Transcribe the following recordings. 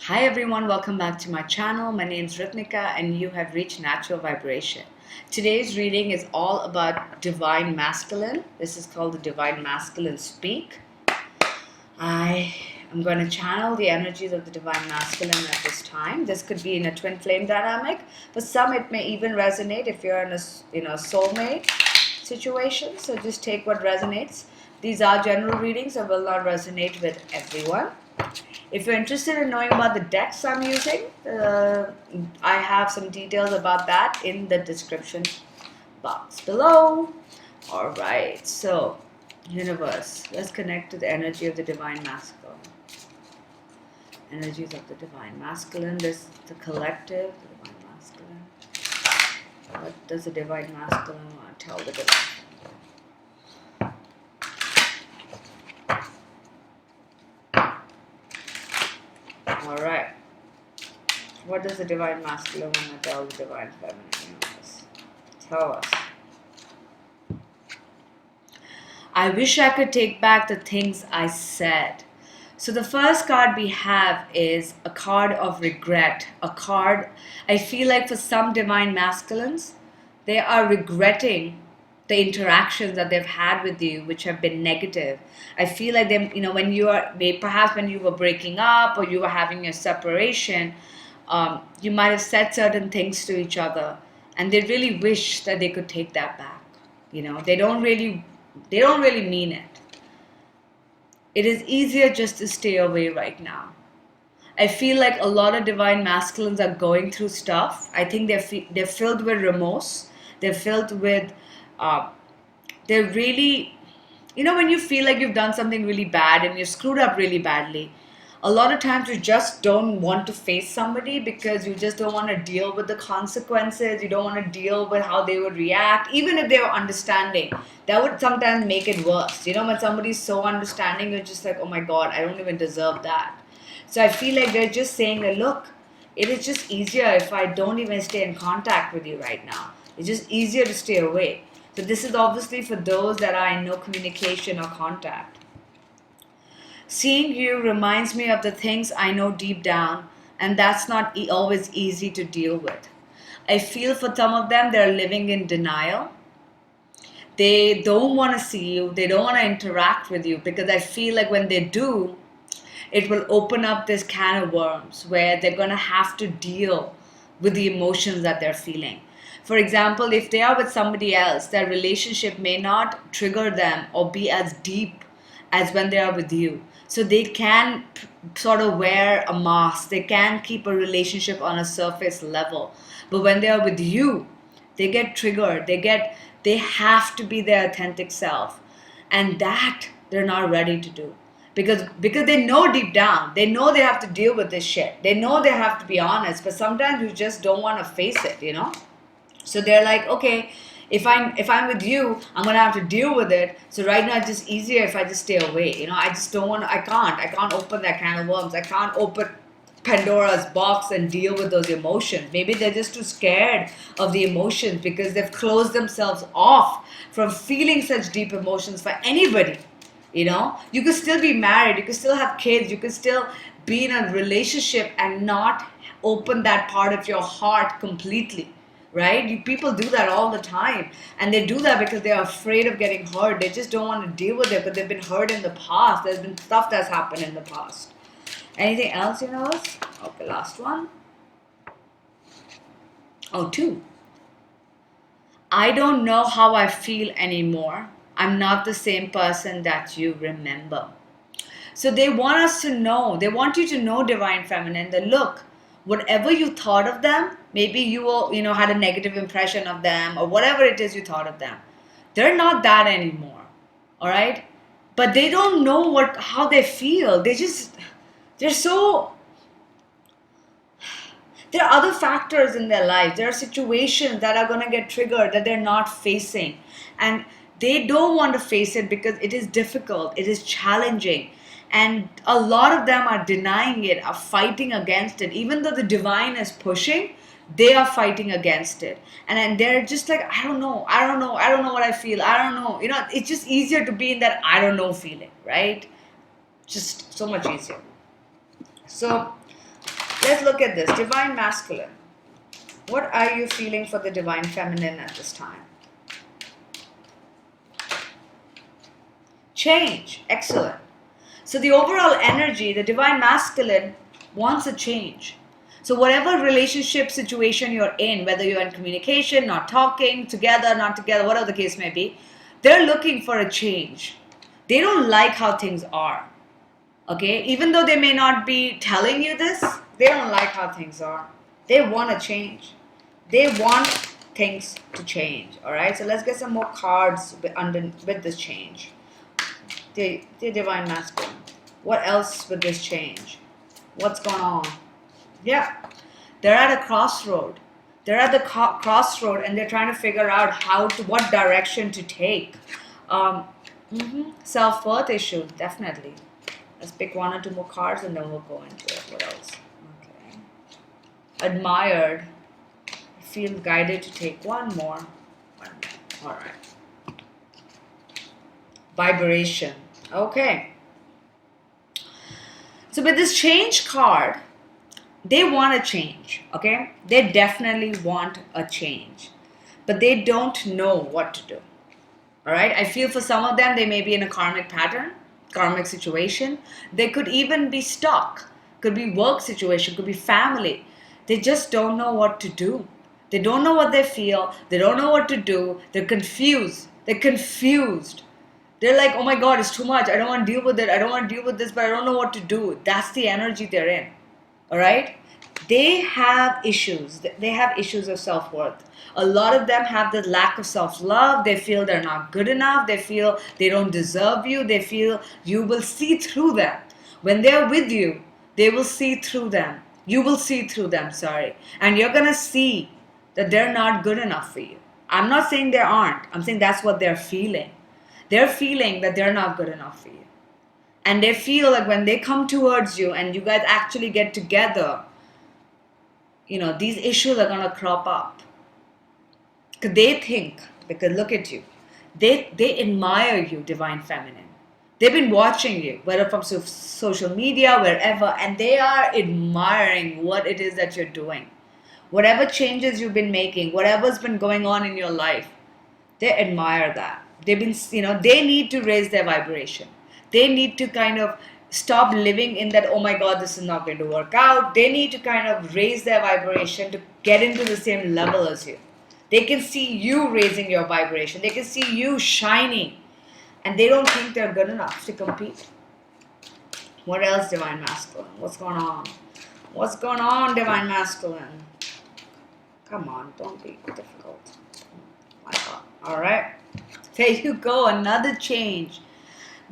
Hi everyone, welcome back to my channel. My name is Ritmika and you have reached Natural Vibration. Today's reading is all about Divine Masculine. This is called the Divine Masculine Speak. I am going to channel the energies of the Divine Masculine at this time. This could be in a twin flame dynamic. For some it may even resonate if you're in a soulmate situation. So just take what resonates. These are general readings and will not resonate with everyone. If you're interested in knowing about the decks I'm using, I have some details about that in the description box below. Alright, so universe, let's connect to the energy of the Divine Masculine. Energies of the Divine Masculine, this is the collective, the Divine Masculine. What does the Divine Masculine want to tell the Divine? Alright. What does the Divine Masculine want to tell the Divine Feminine universe? Tell us. I wish I could take back the things I said. So the first card we have is a card of regret. A card, I feel like for some Divine Masculines, they are regretting the interactions that they've had with you, which have been negative. I feel like them, when you are, perhaps when you were breaking up or you were having a separation, you might have said certain things to each other, and they really wish that they could take that back. They don't really mean it. It is easier just to stay away right now. I feel like a lot of Divine Masculines are going through stuff. I think they're filled with remorse. They're filled with they're really, when you feel like you've done something really bad and you're screwed up really badly, a lot of times you just don't want to face somebody because you just don't want to deal with the consequences. You don't want to deal with how they would react, even if they were understanding. That would sometimes make it worse. When somebody's so understanding, you're just like, oh my God, I don't even deserve that. So I feel like they're just saying that, look, it is just easier if I don't even stay in contact with you right now. It's just easier to stay away. So this is obviously for those that are in no communication or contact. Seeing you reminds me of the things I know deep down, and that's not always easy to deal with. I feel for some of them, they're living in denial. They don't want to see you. They don't want to interact with you because I feel like when they do, it will open up this can of worms where they're going to have to deal with the emotions that they're feeling. For example, if they are with somebody else, their relationship may not trigger them or be as deep as when they are with you. So they can sort of wear a mask. They can keep a relationship on a surface level. But when they are with you, they get triggered. They have to be their authentic self. And that they're not ready to do. Because they know deep down, they know they have to deal with this shit. They know they have to be honest, but sometimes you just don't want to face it, So they're like, okay, if I'm with you, I'm gonna have to deal with it. So right now it's just easier if I just stay away. I just don't want to. I can't open that can of worms. I can't open Pandora's box and deal with those emotions. Maybe they're just too scared of the emotions because they've closed themselves off from feeling such deep emotions for anybody. You could still be married, you could still have kids, you could still be in a relationship and not open that part of your heart completely, right? People do that all the time, and they do that because they're afraid of getting hurt. They just don't want to deal with it, but they've been hurt in the past. There's been stuff that's happened in the past. Anything else, universe? Okay, last one. Oh, two. I don't know how I feel anymore. I'm not the same person that you remember. So they want us to know, they want you to know, Divine Feminine, that look, whatever you thought of them, maybe you had a negative impression of them or whatever it is you thought of them. They're not that anymore. All right? But they don't know how they feel. There are other factors in their life. There are situations that are going to get triggered that they're not facing. And they don't want to face it because it is difficult. It is challenging. And a lot of them are denying it, are fighting against it. Even though the divine is pushing, they are fighting against it. And they're just like, I don't know what I feel. I don't know. It's just easier to be in that I don't know feeling, right? Just so much easier. So Let's look at this. Divine masculine. What are you feeling for the divine feminine at this time? Change. Excellent. So the overall energy, the divine masculine wants a change. So whatever relationship situation you're in, whether you're in communication, not talking, together, not together, whatever the case may be, they're looking for a change. They don't like how things are. Okay? Even though they may not be telling you this, they don't like how things are. They want to change. They want things to change. Alright? So let's get some more cards with this change. The divine masculine. What else with this change? What's going on? Yeah. They're at a crossroad. They're at the crossroad and they're trying to figure out what direction to take. Self-worth issue, definitely. Let's pick one or two more cards and then we'll go into it. What else? Okay. Admired. I feel guided to take one more. All right. Vibration. Okay. So with this change card, they want a change, okay? They definitely want a change, but they don't know what to do, all right? I feel for some of them, they may be in a karmic pattern, karmic situation. They could even be stuck. Could be work situation, could be family. They just don't know what to do. They don't know what they feel. They don't know what to do. They're confused. They're confused. They're like, oh my God, it's too much. I don't want to deal with it. I don't want to deal with this, but I don't know what to do. That's the energy they're in. All right? They have issues. They have issues of self-worth. A lot of them have the lack of self-love. They feel they're not good enough. They feel they don't deserve you. They feel you will see through them. When they're with you, they will see through them. You will see through them, sorry. And you're going to see that they're not good enough for you. I'm not saying they aren't. I'm saying that's what they're feeling. They're feeling that they're not good enough for you. And they feel like when they come towards you and you guys actually get together, you know, these issues are going to crop up. Because they think, because look at you, they admire you, divine feminine. They've been watching you, whether from social media, wherever, and they are admiring what it is that you're doing. Whatever changes you've been making, whatever's been going on in your life, they admire that. They've been, you know, they need to raise their vibration. They need to kind of stop living in that, oh my God, this is not going to work out. They need to kind of raise their vibration to get into the same level as you. They can see you raising your vibration. They can see you shining. And they don't think they're good enough to compete. What else, divine masculine? What's going on? What's going on, divine masculine? Come on, don't be difficult. My God. All right. There you go. Another change.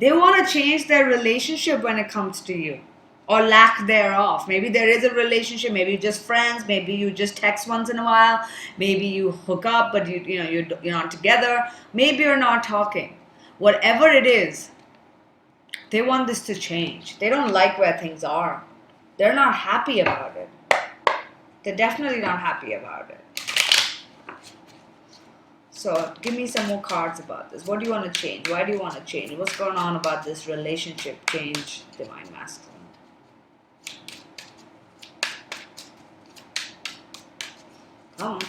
They want to change their relationship when it comes to you, or lack thereof. Maybe there is a relationship. Maybe you're just friends. Maybe you just text once in a while. Maybe you hook up, but you're not together. Maybe you're not talking. Whatever it is, they want this to change. They don't like where things are. They're not happy about it. They're definitely not happy about it. So give me some more cards about this. What do you want to change? Why do you want to change? What's going on about this relationship change, divine masculine? Come on.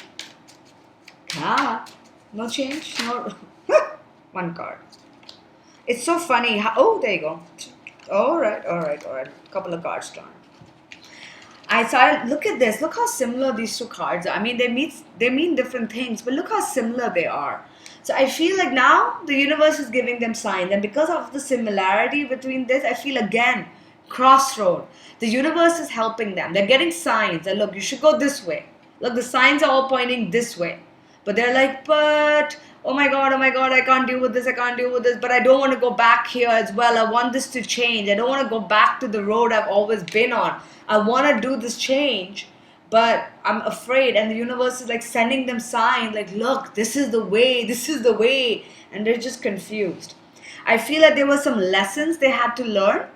Come on. No change? No. One card. It's so funny. Oh, there you go. All right. Couple of cards drawn. I started, look at this. Look how similar these two cards are. I mean, they mean different things, but look how similar they are. So I feel like now the universe is giving them signs. And because of the similarity between this, I feel again, crossroad. The universe is helping them. They're getting signs. And look, you should go this way. Look, the signs are all pointing this way. But they're like, but, oh my God, I can't deal with this, but I don't want to go back here as well. I want this to change. I don't want to go back to the road I've always been on. I want to do this change, but I'm afraid. And the universe is like sending them signs like, look, this is the way. And they're just confused. I feel like there were some lessons they had to learn.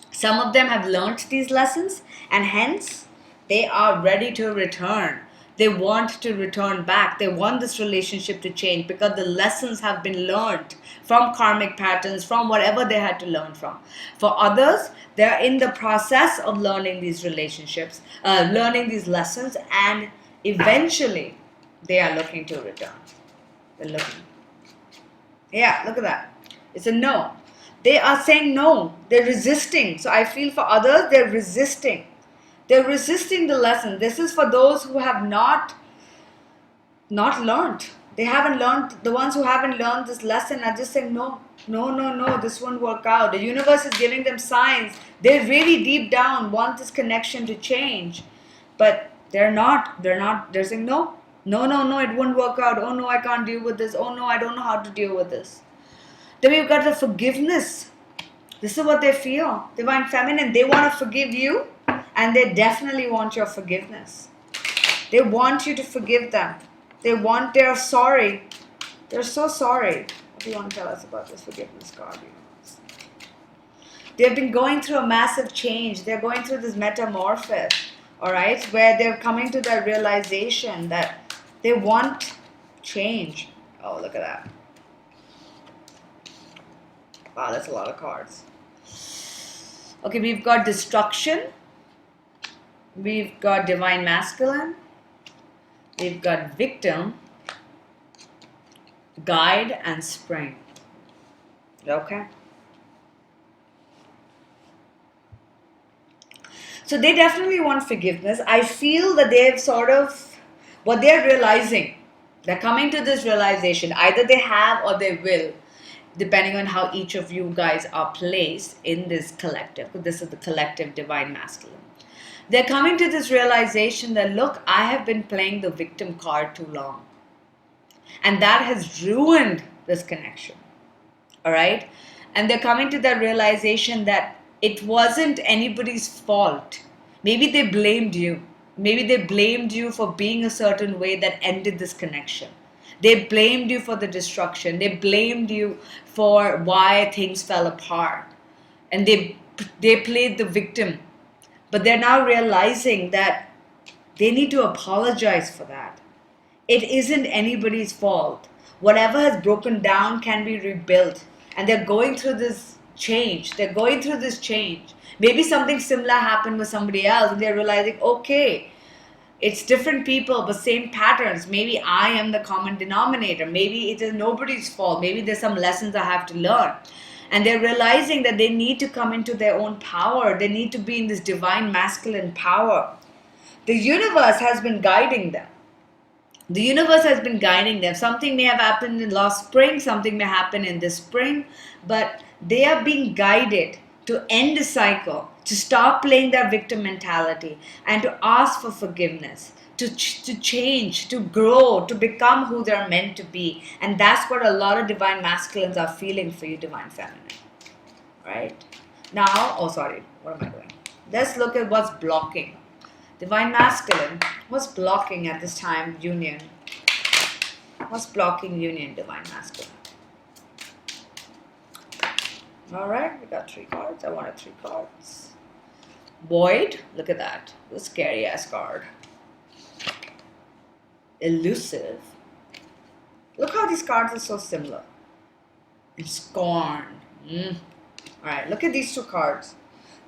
Some of them have learned these lessons, and hence they are ready to return They want to return back. They want this relationship to change because the lessons have been learned from karmic patterns, from whatever they had to learn from. For others, they're in the process of learning these relationships, learning these lessons, and eventually they are looking to return. They're looking. Yeah, look at that. It's a no. They are saying no. They're resisting. So I feel for others, they're resisting. They're resisting the lesson. This is for those who have not learned. They haven't learned. The ones who haven't learned this lesson are just saying no, no, no, no. This won't work out. The universe is giving them signs. They really deep down want this connection to change, but they're not. They're saying no, no, no, no. It won't work out. Oh no, I can't deal with this. Oh no, I don't know how to deal with this. Then we've got the forgiveness. This is what they feel. Divine Feminine, they want to forgive you, and they definitely want your forgiveness. They want you to forgive them. They're sorry. They're so sorry. What do you want to tell us about this forgiveness card? They've been going through a massive change. They're going through this metamorphosis, all right, where they're coming to that realization that they want change. Oh, look at that. Wow, that's a lot of cards. Okay, we've got destruction. We've got divine masculine. We've got victim, guide, and spring. Okay. So they definitely want forgiveness. I feel that they've sort of, what they're realizing, they're coming to this realization. Either they have or they will, depending on how each of you guys are placed in this collective. This is the collective divine masculine. They're coming to this realization that, look, I have been playing the victim card too long. And that has ruined this connection. All right? And they're coming to that realization that it wasn't anybody's fault. Maybe they blamed you. Maybe they blamed you for being a certain way that ended this connection. They blamed you for the destruction. They blamed you for why things fell apart. And they played the victim. But they're now realizing that they need to apologize for that. It isn't anybody's fault. Whatever has broken down can be rebuilt. And they're going through this change. They're going through this change. Maybe something similar happened with somebody else and they're realizing, okay, it's different people, but same patterns. Maybe I am the common denominator. Maybe it is nobody's fault. Maybe there's some lessons I have to learn. And they're realizing that they need to come into their own power. They need to be in this divine masculine power. The universe has been guiding them. The universe has been guiding them. Something may have happened in last spring. Something may happen in this spring. But they are being guided to end the cycle, to stop playing their victim mentality, and to ask for forgiveness, to change, to grow, to become who they're meant to be. And that's what a lot of divine masculines are feeling for you, divine feminine. Right? Now, what am I doing? Let's look at what's blocking. Divine masculine, what's blocking at this time, union? What's blocking union, divine masculine? Alright, we got 3 cards. I wanted 3 cards. Void, look at that. The scary ass card. Elusive. Look how these cards are so similar. And scorn. Alright, look at these 2 cards.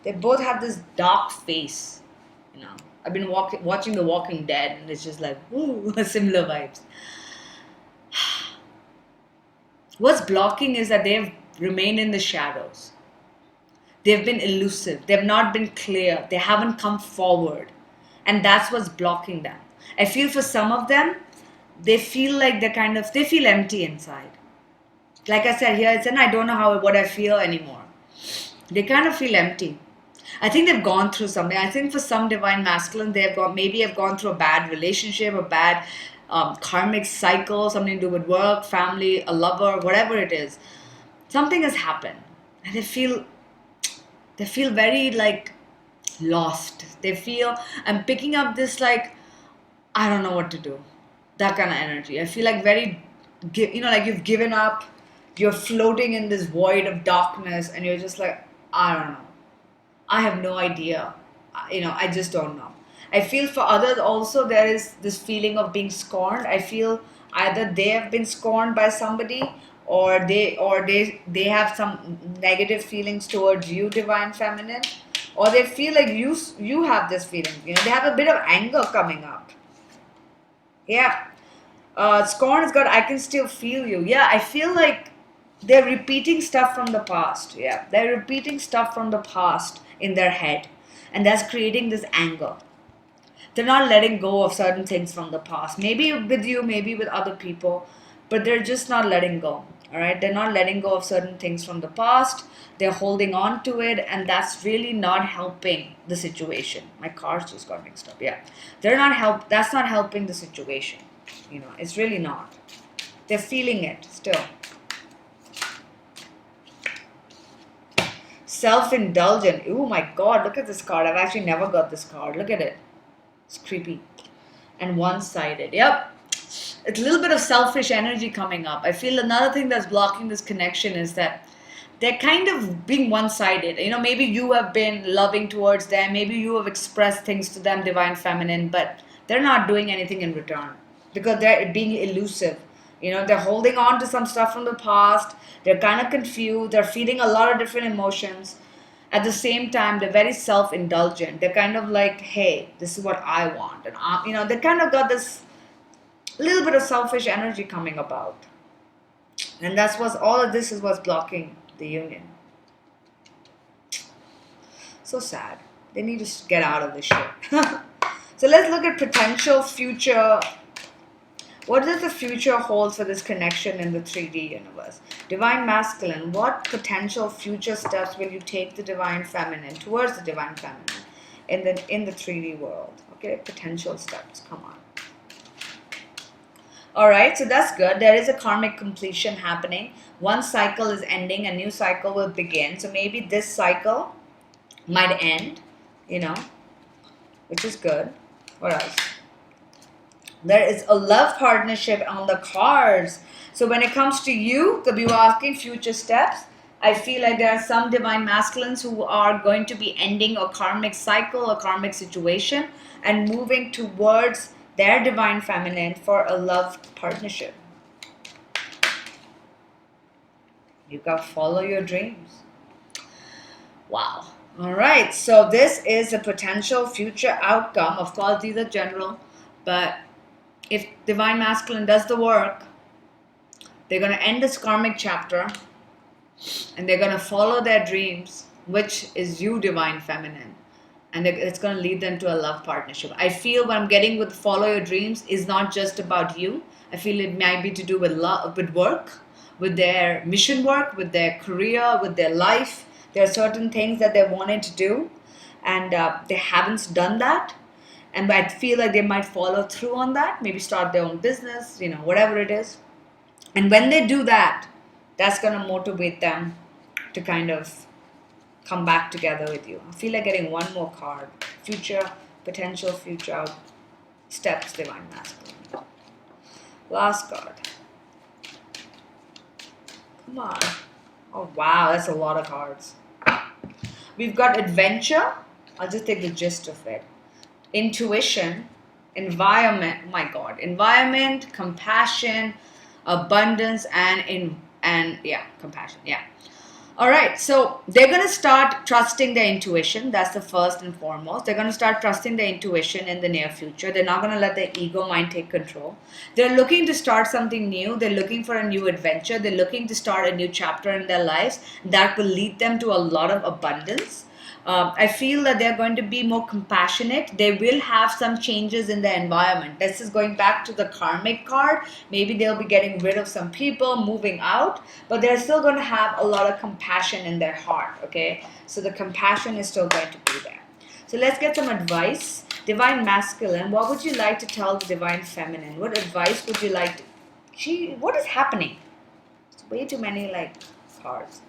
They both have this dark face. You know, I've been watching The Walking Dead, and it's just like, ooh, similar vibes. What's blocking is that they've remained in the shadows. They've been elusive. They've not been clear. They haven't come forward. And that's what's blocking them. I feel for some of them, they feel like they feel empty inside. Like I said here, I don't know what I feel anymore. They kind of feel empty. I think they've gone through something. I think for some divine masculine, they've gone through a bad relationship, a bad karmic cycle, something to do with work, family, a lover, whatever it is. Something has happened, and they feel very like lost. They feel, I'm picking up this like, I don't know what to do. That kind of energy. I feel like like you've given up. You're floating in this void of darkness, and you're just like, I don't know. I have no idea. I just don't know. I feel for others also there is this feeling of being scorned. I feel either they have been scorned by somebody, or they have some negative feelings towards you, divine feminine, or they feel like you have this feeling. They have a bit of anger coming up. Yeah. Scorn is good. I can still feel you. Yeah, I feel like they're repeating stuff from the past. Yeah, they're repeating stuff from the past in their head, and that's creating this anger. They're not letting go of certain things from the past. Maybe with you, maybe with other people, but they're just not letting go. All right, they're not letting go of certain things from the past. They're holding on to it, and that's really not helping the situation. My car's just got mixed up. Yeah, they're not help. That's not helping the situation. It's really not. They're feeling it still. Self-indulgent. Oh my God, look at this card. I've actually never got this card. Look at it. It's creepy. And one-sided. Yep. It's a little bit of selfish energy coming up. I feel another thing that's blocking this connection is that they're kind of being one-sided. Maybe you have been loving towards them. Maybe you have expressed things to them, divine feminine, but they're not doing anything in return because they're being elusive. They're holding on to some stuff from the past. They're kind of confused. They're feeling a lot of different emotions. At the same time, they're very self-indulgent. They're kind of like, hey, this is what I want. And, they kind of got this little bit of selfish energy coming about. And that's what all of this is what's blocking the union. So sad. They need to get out of this shit. So let's look at potential future. What does the future hold for this connection in the 3D universe? Divine masculine, what potential future steps will you take the divine feminine towards the divine feminine in the 3D world? Okay, potential steps. Come on. All right, so that's good. There is a karmic completion happening. One cycle is ending, a new cycle will begin. So maybe this cycle might end, which is good. What else? There is a love partnership on the cards. So when it comes to you, because you are asking future steps, I feel like there are some divine masculines who are going to be ending a karmic cycle, a karmic situation, and moving towards their divine feminine for a love partnership. You got to follow your dreams. Wow. All right. So this is a potential future outcome. Of course, these are general, but if divine masculine does the work, they're going to end this karmic chapter and they're going to follow their dreams, which is you, divine feminine. And it's going to lead them to a love partnership. I feel what I'm getting with follow your dreams is not just about you. I feel it might be to do with love, with work, with their mission work, with their career, with their life. There are certain things that they wanted to do and they haven't done that. And I feel like they might follow through on that, maybe start their own business, whatever it is. And when they do that, that's going to motivate them to kind of come back together with you. I feel like getting one more card. Potential future steps, divine masculine. Last card. Come on. Oh, wow, that's a lot of cards. We've got adventure. I'll just take the gist of it. Intuition, environment, oh my God, environment, compassion, abundance, and compassion. Yeah. All right. So they're going to start trusting their intuition. That's the first and foremost. They're going to start trusting their intuition in the near future. They're not going to let their ego mind take control. They're looking to start something new. They're looking for a new adventure. They're looking to start a new chapter in their lives that will lead them to a lot of abundance. I feel that they're going to be more compassionate. They will have some changes in their environment. This is going back to the karmic card. Maybe they'll be getting rid of some people, moving out, but they're still going to have a lot of compassion in their heart, okay? So the compassion is still going to be there. So let's get some advice. Divine masculine, what would you like to tell the divine feminine? What advice would you like to... what is happening? It's way too many, cards.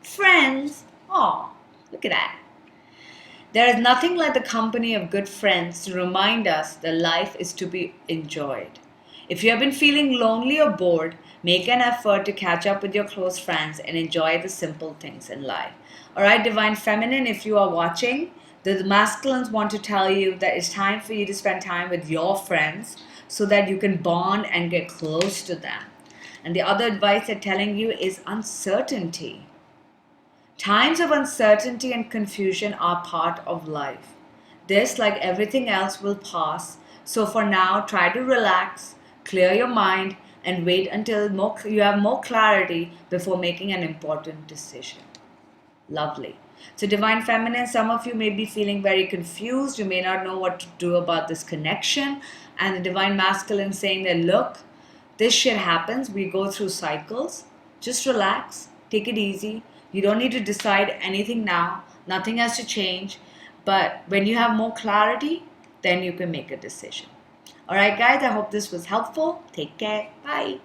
Friends. Oh, look at that. There is nothing like the company of good friends to remind us that life is to be enjoyed. If you have been feeling lonely or bored, make an effort to catch up with your close friends and enjoy the simple things in life. All right, divine feminine, if you are watching, The masculines want to tell you that it's time for you to spend time with your friends so that you can bond and get close to them. And the other advice they're telling you is uncertainty. Times of uncertainty and confusion are part of life. This, like everything else, will pass. So for now, try to relax, clear your mind, and wait until you have more clarity before making an important decision. Lovely. So, Divine Feminine, some of you may be feeling very confused. You may not know what to do about this connection. And the Divine Masculine saying that, look, this shit happens. We go through cycles. Just relax. Take it easy. You don't need to decide anything now. Nothing has to change. But when you have more clarity, then you can make a decision. All right, guys, I hope this was helpful. Take care. Bye.